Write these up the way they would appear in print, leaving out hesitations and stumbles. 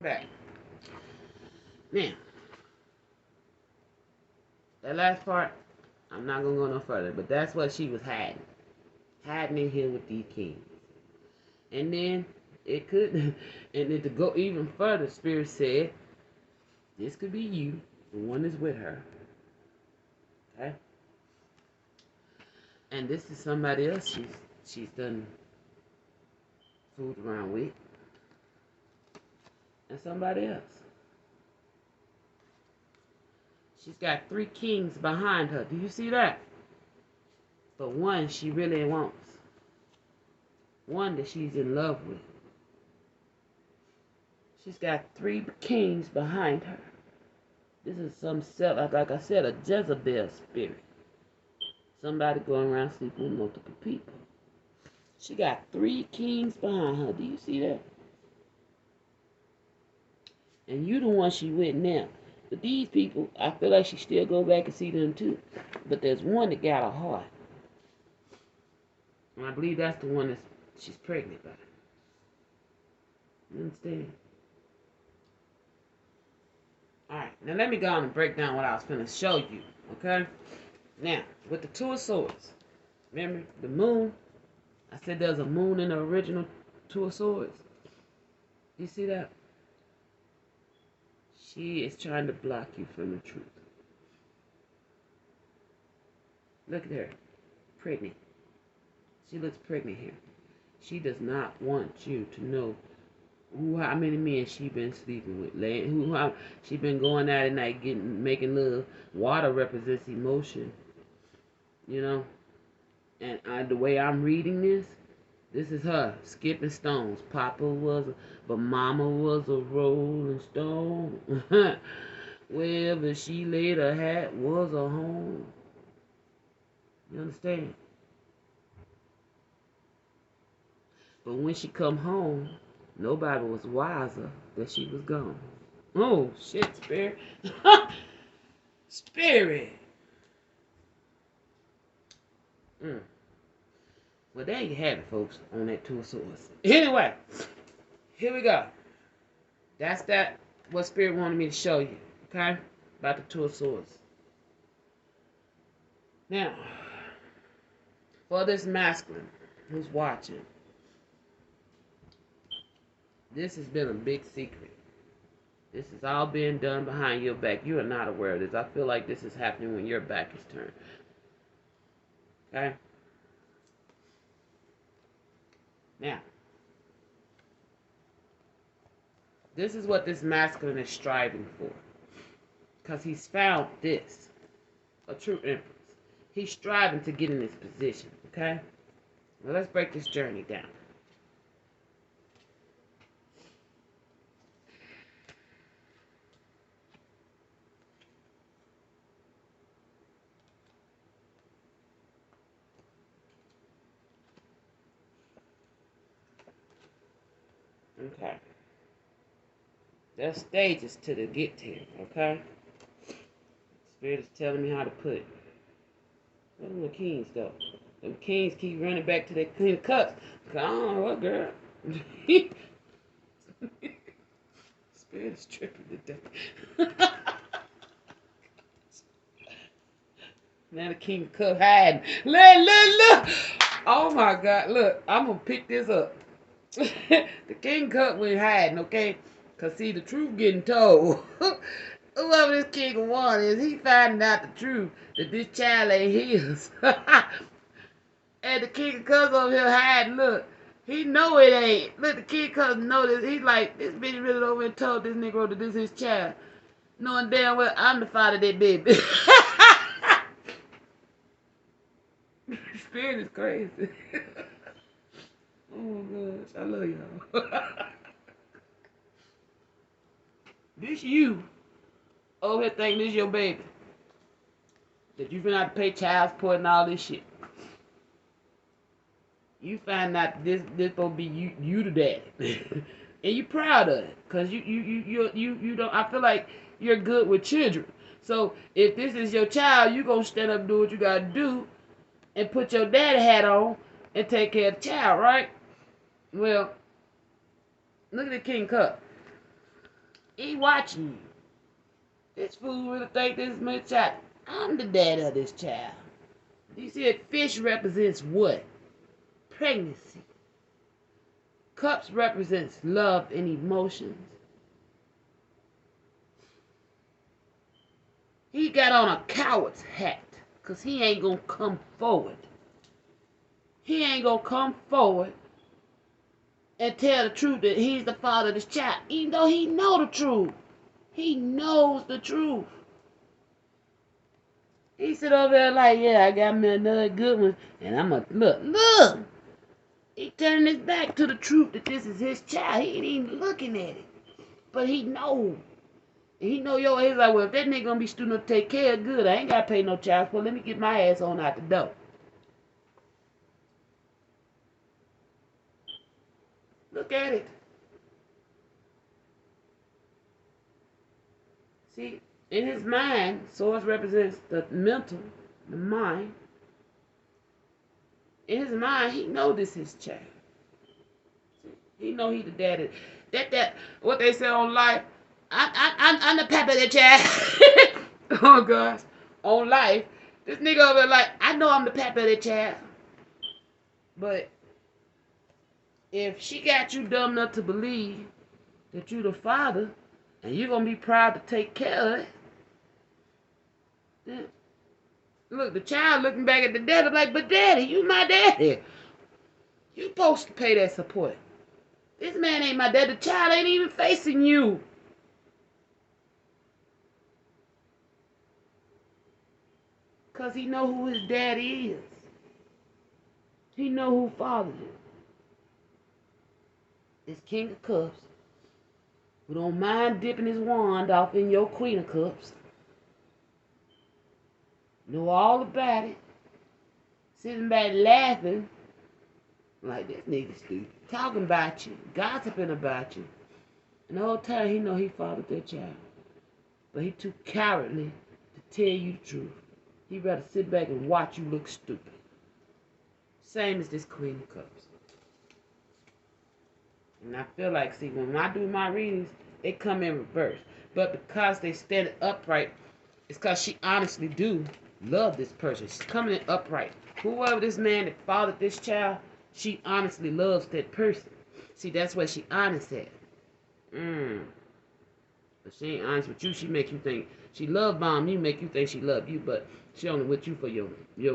Back. Now, that last part, I'm not gonna go no further, but that's what she was hiding. Hiding in here with these kings. And then it could and then to go even further, Spirit said, this could be you, the one that's with her. Okay? And this is somebody else she's done fooled around with. And somebody else. She's got 3 kings behind her. Do you see that? But one she really wants. One that she's in love with. She's got 3 kings behind her. This is some like I said, a Jezebel spirit. Somebody going around sleeping with multiple people. She got 3 kings behind her. Do you see that? And you the one she with now. But these people, I feel like she still go back and see them too. But there's one that got a heart. And I believe that's the one that she's pregnant by. You understand? Alright, now let me go on and break down what I was going to show you. Okay? Now, with the 2 of Swords. Remember, the moon? I said there's a moon in the original 2 of Swords. You see that? She is trying to block you from the truth. Look at her. Pregnant. She looks pregnant here. She does not want you to know how many men she been sleeping with. She been going out at night making love. Water represents emotion. You know? And the way I'm reading this is her skipping stones. But Mama was a rolling stone. Wherever she laid her hat was a home. You understand? But when she come home, nobody was wiser that she was gone. Oh, shit, Spirit. Spirit. Well, there you have it, folks, on that 2 of Swords. Anyway, here we go. That's what Spirit wanted me to show you, okay? About the 2 of Swords. Now, for this masculine who's watching, this has been a big secret. This is all being done behind your back. You are not aware of this. I feel like this is happening when your back is turned. Okay? Now, this is what this masculine is striving for. Because he's found this. A true empress. He's striving to get in this position. Okay? Well, let's break this journey down. Okay. There's stages to the get here, okay? Spirit is telling me how to put it. Where do the kings go? The kings keep running back to their clean cups. I don't know what, girl. Spirit is tripping to death. Now the king cup hiding. Look. Oh my God, look. I'm going to pick this up. The king cup went hiding, okay? Because see, the truth getting told. Whoever this king of one is, he finding out the truth that this child ain't his. And the king of cups over here hiding, look. He know it ain't. Look, the king of cups know this. He's like, this bitch really over and told this Negro that this is his child. Knowing damn well I'm the father of that baby. Spirit is crazy. Oh my gosh, I love y'all. This you over here thinking this your baby. That you finna have to pay child support and all this shit. You find out this gonna be you the daddy. And you proud of it. Cause you don't, I feel like you're good with children. So if this is your child, you gonna stand up and do what you gotta do and put your daddy hat on and take care of the child, right? Well, look at the King Cup. He watching you. This fool really think this is my child. I'm the daddy of this child. You see, a fish represents what? Pregnancy. Cups represents love and emotions. He got on a coward's hat because he ain't going to come forward. He ain't going to come forward and tell the truth that he's the father of this child, even though he know the truth. He knows the truth. He sit over there like, yeah, I got me another good one, and I'm going to look. He turned his back to the truth that this is his child. He ain't even looking at it. But he know. And he know your ass like, well, if that nigga gonna be student to take care of good, I ain't gotta pay no child support. Let me get my ass on out the door. Look at it. See, in his mind, source represents the mental, the mind. In his mind, he know this is his child. He know he the daddy. That what they say on life. I'm the papa of the child. Oh gosh, on life, this nigga over there like, I know I'm the papa of the child, but if she got you dumb enough to believe that you the father and you're gonna be proud to take care of it, then look, the child looking back at the daddy like, but daddy, you my daddy. You supposed to pay that support. This man ain't my dad. The child ain't even facing you. Because he know who his daddy is. He know who father is. It's King of Cups, who don't mind dipping his wand off in your Queen of Cups. Know all about it. Sitting back laughing. Like, this nigga stupid. Talking about you. Gossiping about you. And the whole time he know he fathered that child. But he too cowardly to tell you the truth. He'd rather sit back and watch you look stupid. Same as this Queen of Cups. And I feel like, see, when I do my readings, they come in reverse. But because they stand upright, it's because she honestly do love this person. She's coming in upright. Whoever this man that fathered this child, she honestly loves that person. See, that's where she honest at. But she ain't honest with you. She make you think she love bomb you, make you think she love you, but she only with you for your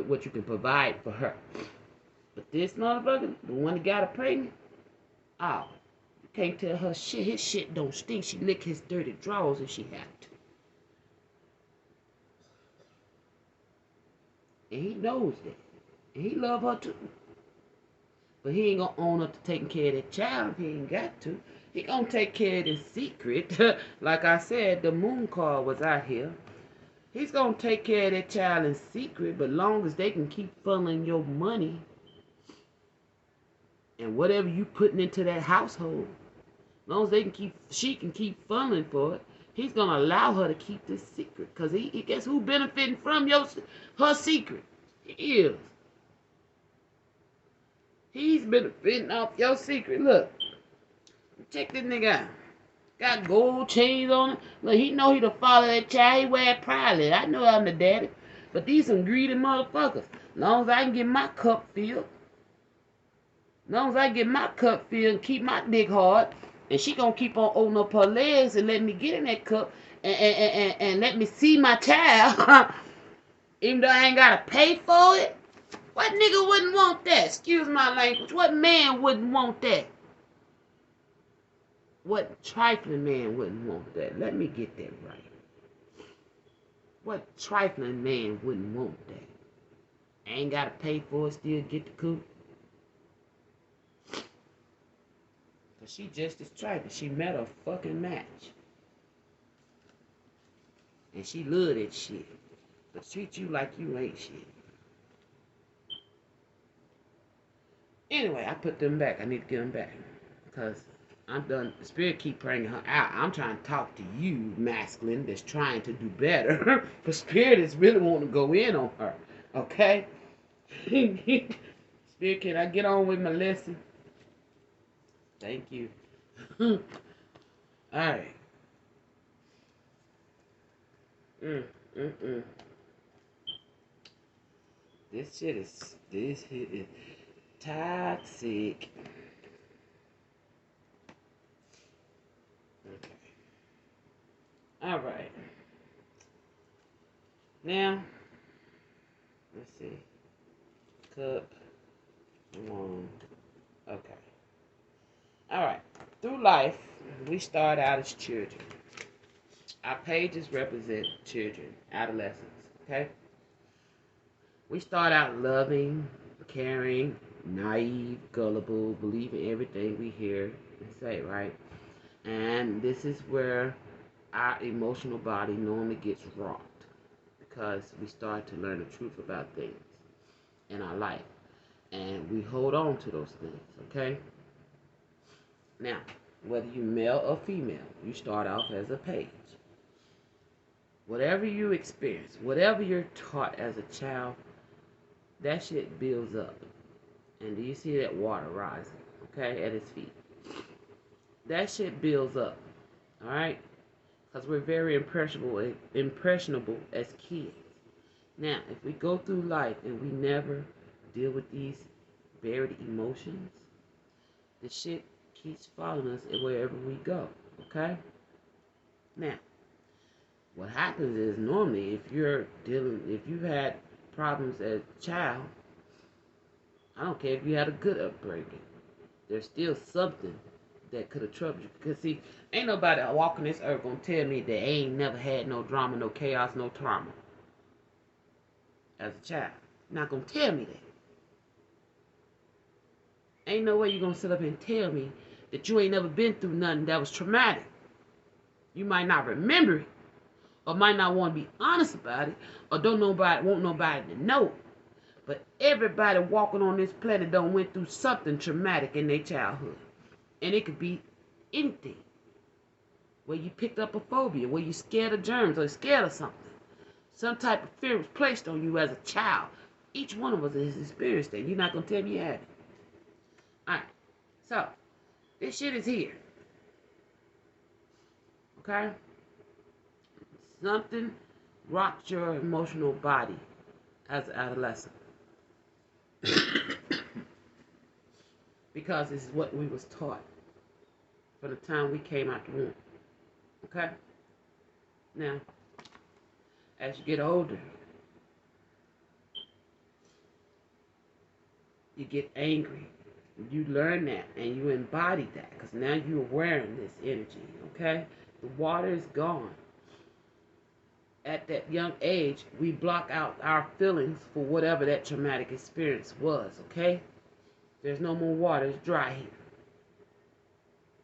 what you can provide for her. But this motherfucker, the one that got her pregnant, oh, you can't tell her shit. His shit don't stink. She lick his dirty drawers if she have to. And he knows that. And he love her too. But he ain't gonna own up to taking care of that child if he ain't got to. He gonna take care of it in secret. Like I said, the moon card was out here. He's gonna take care of that child in secret, but long as they can keep funneling your money and whatever you putting into that household, as long as she can keep funneling for it, he's gonna allow her to keep this secret. Cause he guess who benefiting from her secret? He is. He's benefiting off your secret. Look, check this nigga out. Got gold chains on him. Look, he know he the father of that child. He wear it proudly. I know I'm the daddy. But these some greedy motherfuckers. As long as I can get my cup filled. As long as I get my cup filled and keep my dick hard. And she gonna keep on opening up her legs and let me get in that cup. And let me see my child. Even though I ain't gotta pay for it. What nigga wouldn't want that? Excuse my language. What man wouldn't want that? What trifling man wouldn't want that? Let me get that right. What trifling man wouldn't want that? Ain't gotta pay for it, still get the coup. Cause she just as trifling. She met a fucking match. And she love that shit. But treat you like you ain't shit. Anyway, I put them back. I need to get them back. Because I'm done. The spirit keep bringing her out. I'm trying to talk to you, masculine, that's trying to do better. The spirit is really wanting to go in on her. Okay? Spirit, can I get on with my lesson? Thank you. Alright. Mm, mm, mm. This shit is toxic. Okay. All right. Now, let's see. Cup one. Okay. All right. Through life, we start out as children. Our pages represent children, adolescents. Okay. We start out loving, caring, naive, gullible, believing everything we hear and say, right? And this is where our emotional body normally gets rocked because we start to learn the truth about things in our life. And we hold on to those things, okay? Now, whether you male or female, you start off as a page. Whatever you experience, whatever you're taught as a child, that shit builds up. And do you see that water rising, okay, at his feet? That shit builds up, all right? Because we're very impressionable as kids. Now, if we go through life and we never deal with these buried emotions, the shit keeps following us wherever we go, okay? Now, what happens is normally if you've had problems as a child, I don't care if you had a good upbringing, there's still something that could have troubled you. Because see, ain't nobody walking this earth gonna tell me they ain't never had no drama, no chaos, no trauma as a child. Not gonna tell me that. Ain't no way you gonna sit up and tell me that you ain't never been through nothing that was traumatic. You might not remember it, or might not want to be honest about it, or want nobody to know. But everybody walking on this planet done went through something traumatic in their childhood. And it could be anything. Where you picked up a phobia, where you scared of germs or scared of something. Some type of fear was placed on you as a child. Each one of us has experienced that. You're not going to tell me you haven't. Alright, so this shit is here. Okay? Something rocked your emotional body as an adolescent. Because this is what we was taught from the time we came out the womb. Okay? Now, as you get older, you get angry. You learn that and you embody that because now you're wearing this energy. Okay? The water is gone. At that young age, we block out our feelings for whatever that traumatic experience was. Okay? There's no more water. It's dry here.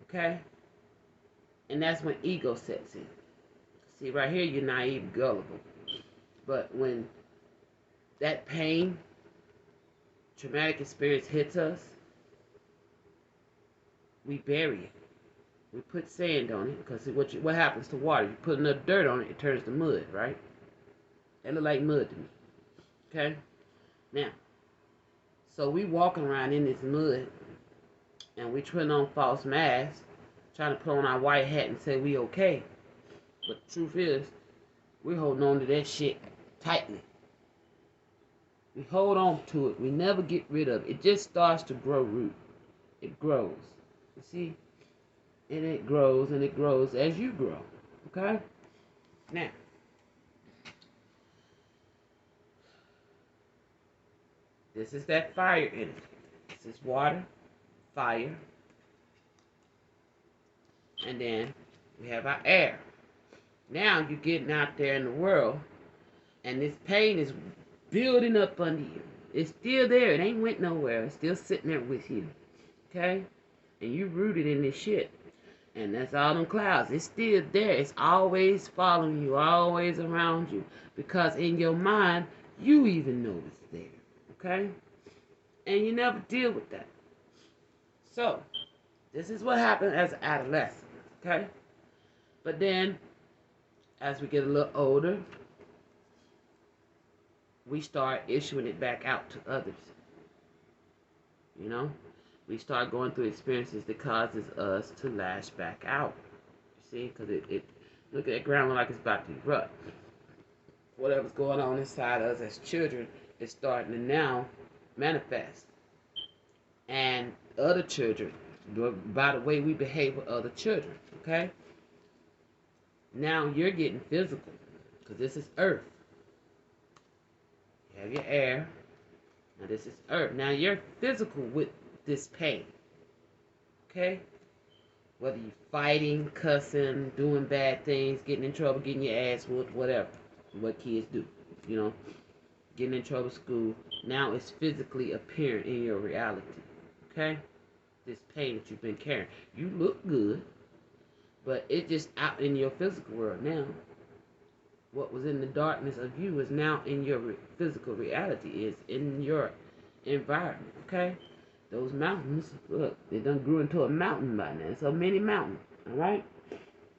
Okay? And that's when ego sets in. See, right here, you're naive, gullible. But when that pain, traumatic experience hits us, we bury it. We put sand on it because what happens to water? You put enough dirt on it, it turns to mud, right? That look like mud to me. Okay? Now, so we walking around in this mud and we putting on false masks, trying to put on our white hat and say we okay. But the truth is, we're holding on to that shit tightly. We hold on to it. We never get rid of it. It just starts to grow root. It grows. You see? And it grows and it grows as you grow. Okay? Now, this is that fire energy. This is water, fire, and then we have our air. Now you're getting out there in the world, and this pain is building up under you. It's still there. It ain't went nowhere. It's still sitting there with you. Okay? And you rooted in this shit. And that's all them clouds. It's still there. It's always following you, always around you. Because in your mind, you even know it's there. Okay? And you never deal with that. So, this is what happened as adolescents. Okay? But then, as we get a little older, we start issuing it back out to others. You know? We start going through experiences that causes us to lash back out. See? Because it look at that ground like it's about to erupt. Whatever's going on inside us as children is starting to now manifest. And other children, by the way we behave with other children, okay? Now you're getting physical, because this is earth. You have your air. Now this is earth. Now you're physical with this pain, okay? Whether you're fighting, cussing, doing bad things, getting in trouble, getting your ass whooped, whatever. What kids do, you know, getting in trouble at school. Now it's physically apparent in your reality, okay? This pain that you've been carrying. You look good, but it's just out in your physical world now. What was in the darkness of you is now in your physical reality, is in your environment, okay? Those mountains, look, they done grew into a mountain by now. So many mountains, all right?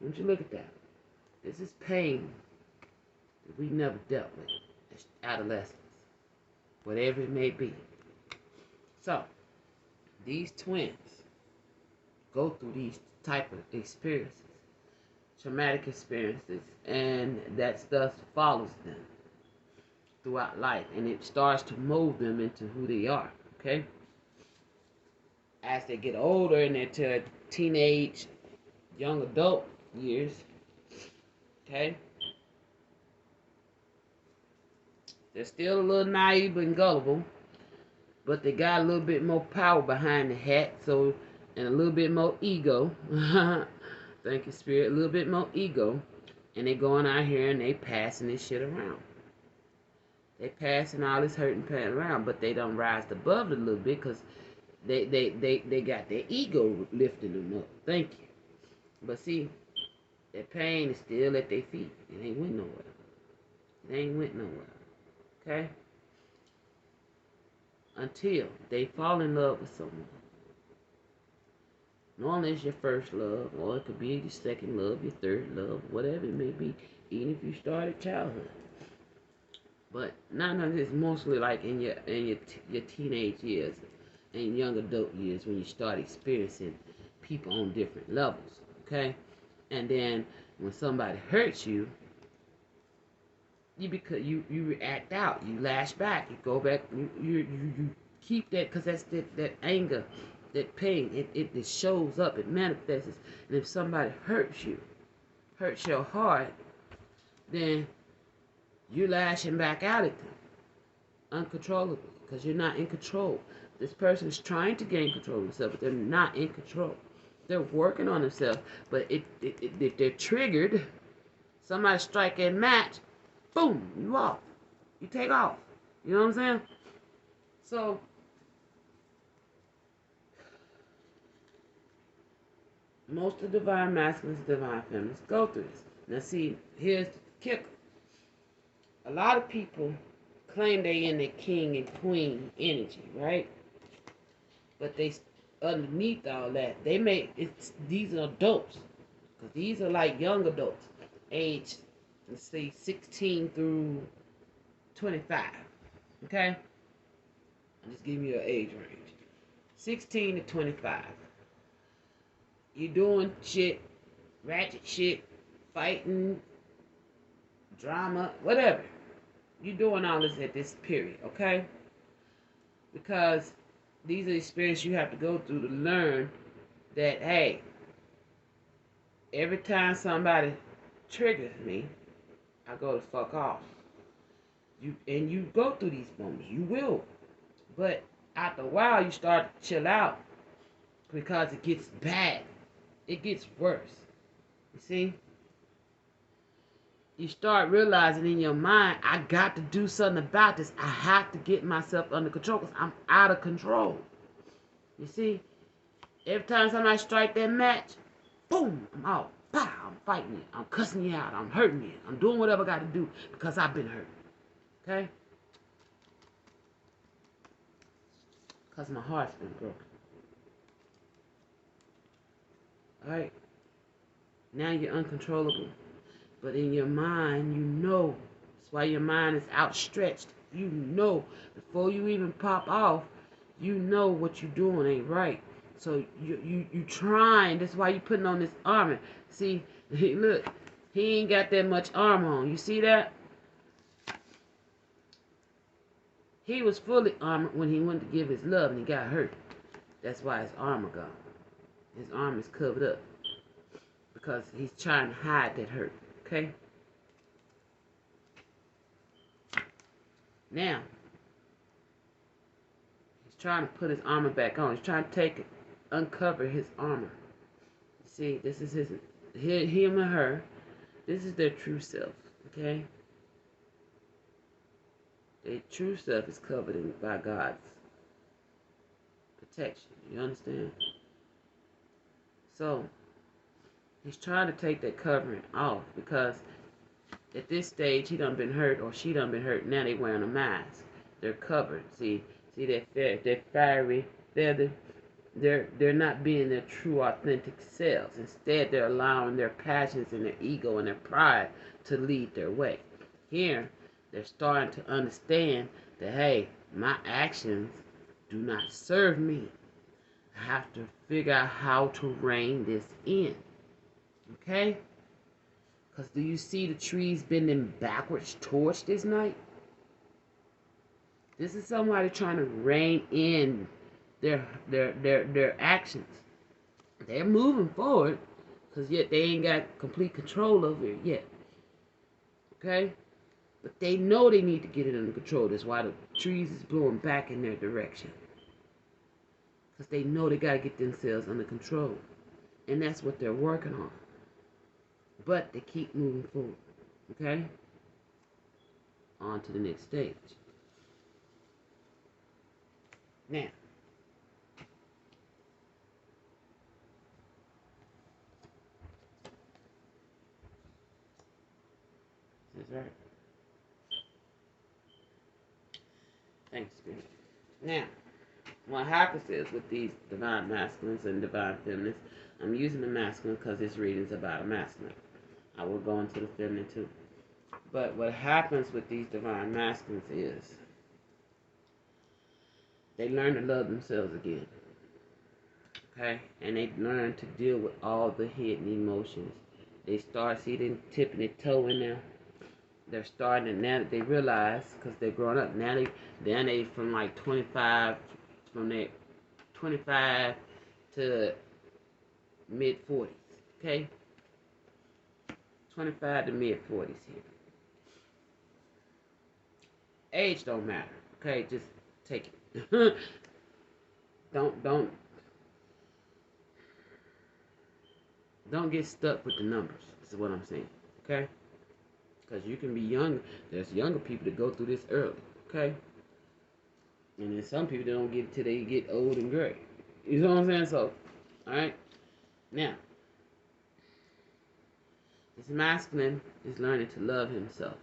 Don't you look at that. This is pain that we never dealt with as adolescents, whatever it may be. So, these twins go through these type of experiences, traumatic experiences, and that stuff follows them throughout life, and it starts to mold them into who they are, okay? As they get older and into teenage, young adult years, okay? They're still a little naive and gullible, but they got a little bit more power behind the hat, so, and a little bit more ego. Thank you, Spirit. A little bit more ego, and they going out here and they passing this shit around. They passing all this hurt and pain around, but they don't rise above it a little bit because they got their ego lifting them up. Thank you. But see, that pain is still at their feet. It ain't went nowhere. It ain't went nowhere. Okay? Until they fall in love with someone. Normally it's your first love, or it could be your second love, your third love, whatever it may be, even if you started childhood. But none of this mostly like in your teenage years and young adult years when you start experiencing people on different levels, okay? And then when somebody hurts you, you react out, you lash back, you go back, you keep that, because that's that anger, that pain, it shows up, it manifests. And if somebody hurts you, hurts your heart, then you're lashing back out at them uncontrollably because you're not in control. This person is trying to gain control of themselves, but they're not in control. They're working on themselves, but if they're triggered, somebody strike a match, boom, you off. You take off. You know what I'm saying? So, most of the divine masculines and divine feminines go through this. Now see, here's the kicker. A lot of people claim they in the king and queen energy, right? But they, underneath all that, these are adults. Because these are like young adults, age, let's say 16 through 25. Okay? I'm just giving you an age range. 16 to 25. You're doing shit, ratchet shit, fighting, drama, whatever. You're doing all this at this period, okay? Because these are experiences you have to go through to learn that, hey, every time somebody triggers me, I go to fuck off. You go through these moments. You will. But after a while, you start to chill out because it gets bad. It gets worse. You see? You start realizing in your mind, I got to do something about this. I have to get myself under control because I'm out of control. You see? Every time somebody strike that match, boom, I'm out. Pow, I'm fighting you. I'm cussing you out. I'm hurting you. I'm doing whatever I got to do because I've been hurt. Okay? Because my heart's been broken. Alright? Now you're uncontrollable. But in your mind, you know. That's why your mind is outstretched. You know. Before you even pop off, you know what you're doing ain't right. So you trying. That's why you putting on this armor. See, look. He ain't got that much armor on. You see that? He was fully armored when he went to give his love and he got hurt. That's why his armor gone. His arm is covered up because he's trying to hide that hurt. Okay? Now, he's trying to put his armor back on. He's trying to take it, uncover his armor. See, this is him or her. This is their true self. Okay? Their true self is covered by God's protection. You understand? So, he's trying to take that covering off because at this stage he done been hurt or she done been hurt. Now they wearing a mask. They're covered. See they're fiery. They're not being their true authentic selves. Instead, they're allowing their passions and their ego and their pride to lead their way. Here, they're starting to understand that, hey, my actions do not serve me. I have to figure out how to rein this in. Okay? Because do you see the trees bending backwards towards this night? This is somebody trying to rein in their actions. They're moving forward, because yet they ain't got complete control over it yet. Okay? But they know they need to get it under control. That's why the trees is blowing back in their direction. Because they know they got to get themselves under control. And that's what they're working on. But they keep moving forward. Okay? On to the next stage. Now, is this right? Thanks, Spirit. Now, what happens is with these divine masculines and divine feminines, I'm using the masculine because this reading is about a masculine. I will go into the feminine too. But what happens with these divine masculines is they learn to love themselves again. Okay? And they learn to deal with all the hidden emotions. They start tipping their toe in there. They're starting to, now that they realize, because they're growing up, now they from like 25, from their 25 to mid 40s. Okay? 25 to mid 40s here. Age don't matter. Okay? Just take it. Don't get stuck with the numbers. This is what I'm saying. Okay? Because you can be young. There's younger people that go through this early. Okay? And then some people that don't get it till they get old and gray. You know what I'm saying? So, alright? Now, this masculine is learning to love himself.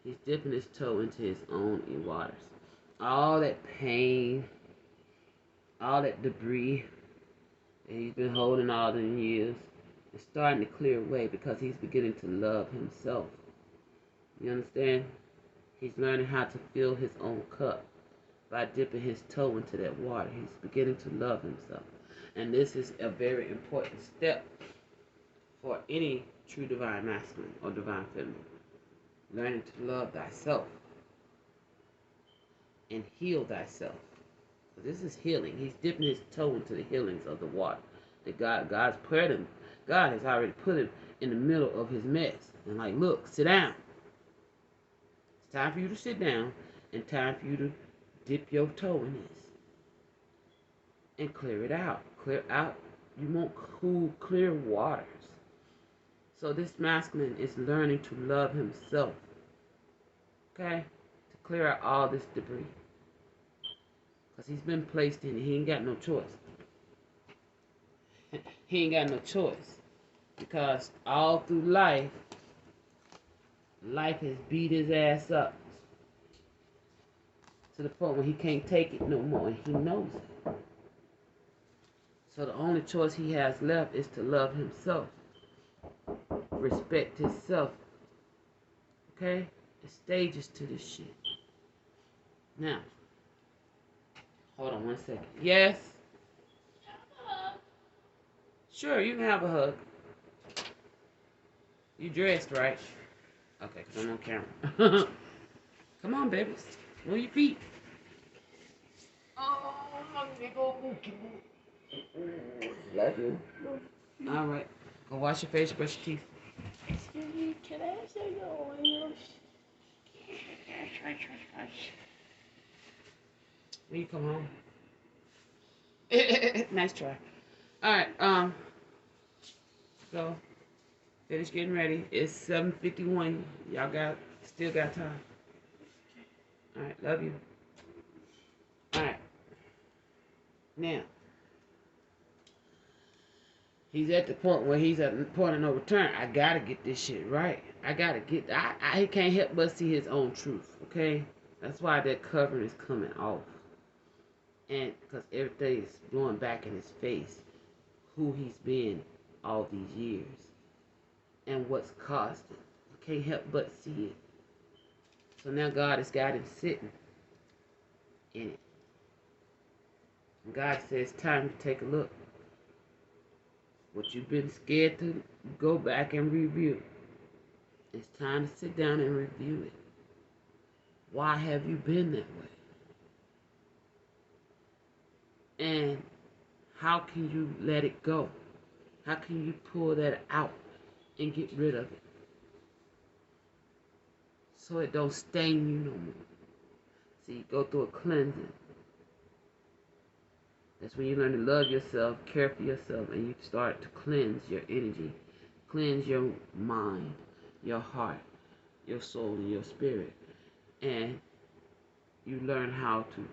He's dipping his toe into his own waters. All that pain, all that debris that he's been holding all the years is starting to clear away because he's beginning to love himself. You understand? He's learning how to fill his own cup by dipping his toe into that water. He's beginning to love himself. And this is a very important step for any true divine masculine or divine feminine. Learning to love thyself and heal thyself. So this is healing. He's dipping his toe into the healings of the water that God's put him. God has already put him in the middle of his mess. And like, look, sit down. It's time for you to sit down and time for you to dip your toe in this. And clear it out. Clear out. You want cool, clear waters. So this masculine is learning to love himself. Okay? To clear out all this debris. Because he's been placed in it. He ain't got no choice. He ain't got no choice. Because all through life has beat his ass up. To the point where he can't take it no more. And he knows it. So the only choice he has left is to love himself. Respect himself. Okay? There's stages to this shit. Now, hold on one second. Yes? Sure, you can have a hug. You dressed, right? Okay, because I'm on camera. Come on, babies. Move your feet. Love you. All right. Go wash your face, brush your teeth. Excuse me, can I show you oils? When you come home. Nice try. All right. So finish getting ready. It's 7:51. Y'all still got time. All right. Love you. All right. Now he's at the point where he's at the point of no return. I gotta get this shit right. He can't help but see his own truth. Okay. That's why that covering is coming off. And because everything's blowing back in his face, who he's been all these years and what's caused it. He can't help but see it. So now God has got him sitting in it. And God says, time to take a look. What you've been scared to go back and review. It's time to sit down and review it. Why have you been that way? And how can you let it go? How can you pull that out and get rid of it? So it don't stain you no more. See, you go through a cleansing. That's when you learn to love yourself, care for yourself, and you start to cleanse your energy, cleanse your mind, your heart, your soul, and your spirit. And you learn how to